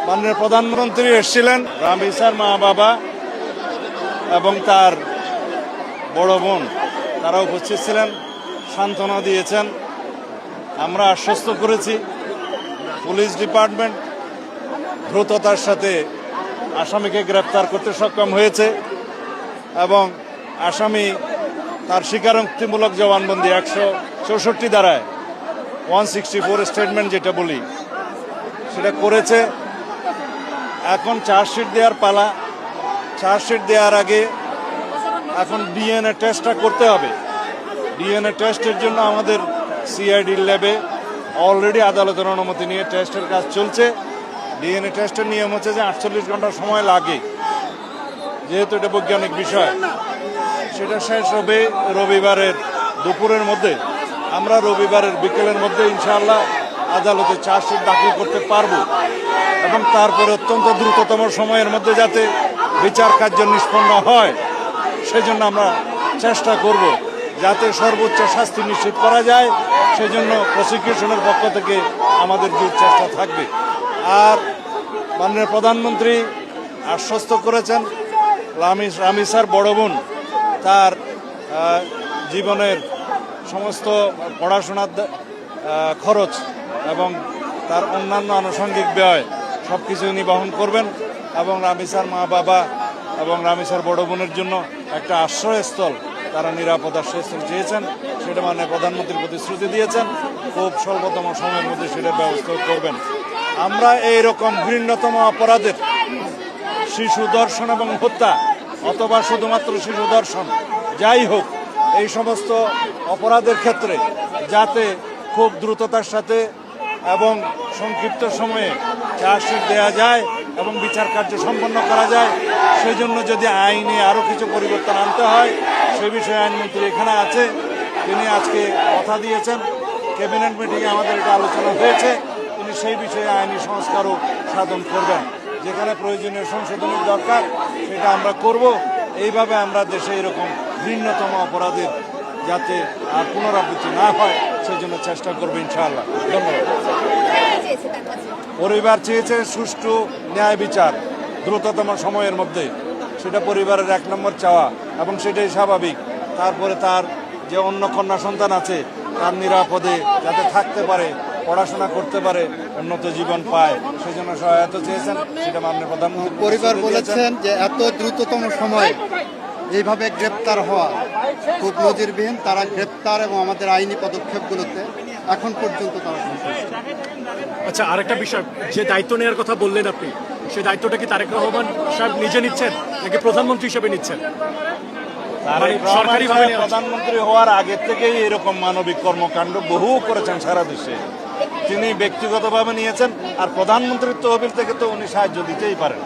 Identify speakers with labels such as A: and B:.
A: মাননীয় প্রধানমন্ত্রী এসেছিলেন, রামিসার মা বাবা এবং তার বড় বোন তারা উপস্থিত ছিলেন, সান্ত্বনা দিয়েছেন। আমরা আশ্বস্ত করেছি পুলিশ ডিপার্টমেন্ট দ্রুততার সাথে আসামিকে গ্রেপ্তার করতে সক্ষম হয়েছে এবং আসামি তার স্বীকারোক্তিমূলক জবানবন্দি 164 ধারায় 164 স্টেটমেন্ট যেটা বলি সেটা করেছে। এখন চার্জশিট দেওয়ার পালা। চার্জশিট দেওয়ার আগে এখন ডিএনএ টেস্টটা করতে হবে। ডিএনএ টেস্টের জন্য আমাদের সিআইডি ল্যাবে অলরেডি আদালতের অনুমতি নিয়ে টেস্টের কাজ চলছে। ডিএনএ টেস্টের নিয়ম হচ্ছে যে 48 ঘন্টা সময় লাগে, যেহেতু এটা বৈজ্ঞানিক বিষয়। সেটা শেষ হবে রবিবারের দুপুরের মধ্যে। আমরা রবিবারের বিকেলের মধ্যে ইনশাআল্লাহ আদালতে চার্জশিট দাখিল করতে পারবো এবং তারপরে অত্যন্ত দ্রুততম সময়ের মধ্যে যাতে বিচার কার্য নিষ্পন্ন হয় সেজন্য আমরা চেষ্টা করব, যাতে সর্বোচ্চ শাস্তি নিশ্চিত করা যায়। সেজন্য প্রসিকিউশনের পক্ষ থেকে আমাদের জোর চেষ্টা থাকবে। আর মাননীয় প্রধানমন্ত্রী আশ্বস্ত করেছেন রামিসার বড় বোন তার জীবনের সমস্ত পড়াশোনার খরচ এবং তার অন্যান্য আনুষঙ্গিক ব্যয় সব কিছু উনি বহন করবেন এবং রামিসার মা বাবা এবং রামিসার বড় বোনের জন্য একটা আশ্রয়স্থল, তারা নিরাপদ আশ্রয়স্থল চেয়েছেন, সেটা মাননীয় প্রধানমন্ত্রীর প্রতিশ্রুতি দিয়েছেন। খুব স্বল্পতম সময়ের মধ্যে সেটার ব্যবস্থা করবেন। আমরা এইরকম ঘৃণ্যতম অপরাধের শিশু ধর্ষণ এবং হত্যা অথবা শুধুমাত্র শিশু ধর্ষণ যাই হোক, এই সমস্ত অপরাধের ক্ষেত্রে যাতে খুব দ্রুততার সাথে এবং সংক্ষিপ্ত সময়ে চার্জশিট দেওয়া যায় এবং বিচার কার্য সম্পন্ন করা যায়, সেই জন্য যদি আইনে আরও কিছু পরিবর্তন আনতে হয় সে বিষয়ে আইনমন্ত্রী এখানে আছে, তিনি আজকে কথা দিয়েছেন। ক্যাবিনেট মিটিংয়ে আমাদের এটা আলোচনা হয়েছে, তিনি সেই বিষয়ে আইনি সংস্কারও সাধন করবেন। যেখানে প্রয়োজনীয় সংশোধনের দরকার সেটা আমরা করব। এইভাবে আমরা দেশে এরকম ঘৃণ্যতম অপরাধের যাতে আর পুনরাবৃত্তি না হয় সেই জন্য চেষ্টা করবো ইনশাআল্লাহ। ধন্যবাদ। পরিবার চেয়েছে সুষ্ঠু ন্যায় বিচার দ্রুততম সময়ের মধ্যে, সেটা পরিবারের 1 নম্বর চাওয়া এবং সেটাই স্বাভাবিক। তারপরে তার যে অন্য কন্যা সন্তান আছে তার নিরাপদে যাতে থাকতে পারে, পড়াশোনা করতে পারে, উন্নত জীবন পায়, সেই জন্য সহায়তা চেয়েছেন। সেটা মাননীয় প্রধানমন্ত্রী
B: পরিবার বলেছেন যে এত দ্রুততম সময়ে এইভাবে গ্রেপ্তার হওয়া খুব নজিরবিহীন। তারা গ্রেপ্তার এবং আমাদের আইনি পদক্ষেপগুলোতে এখন পর্যন্ত তারা সন্তুষ্ট।
C: আচ্ছা, আরেকটা বিষয়, যে দায়িত্ব নেওয়ার কথা বললেন আপনি, সেই দায়িত্বটা কি তারেক রহমান সাহেব নিজে নিচ্ছেন নাকি প্রধানমন্ত্রী হিসেবে নিচ্ছেন?
A: সরকারিভাবে প্রধানমন্ত্রী হওয়ার আগে থেকেই এরকম মানবিক কর্মকাণ্ড বহু করেছেন সারা দেশে, তিনি ব্যক্তিগতভাবে নিয়েছেন। আর প্রধানমন্ত্রীর তহবিল থেকে তো উনি সাহায্য দিতেই পারেন।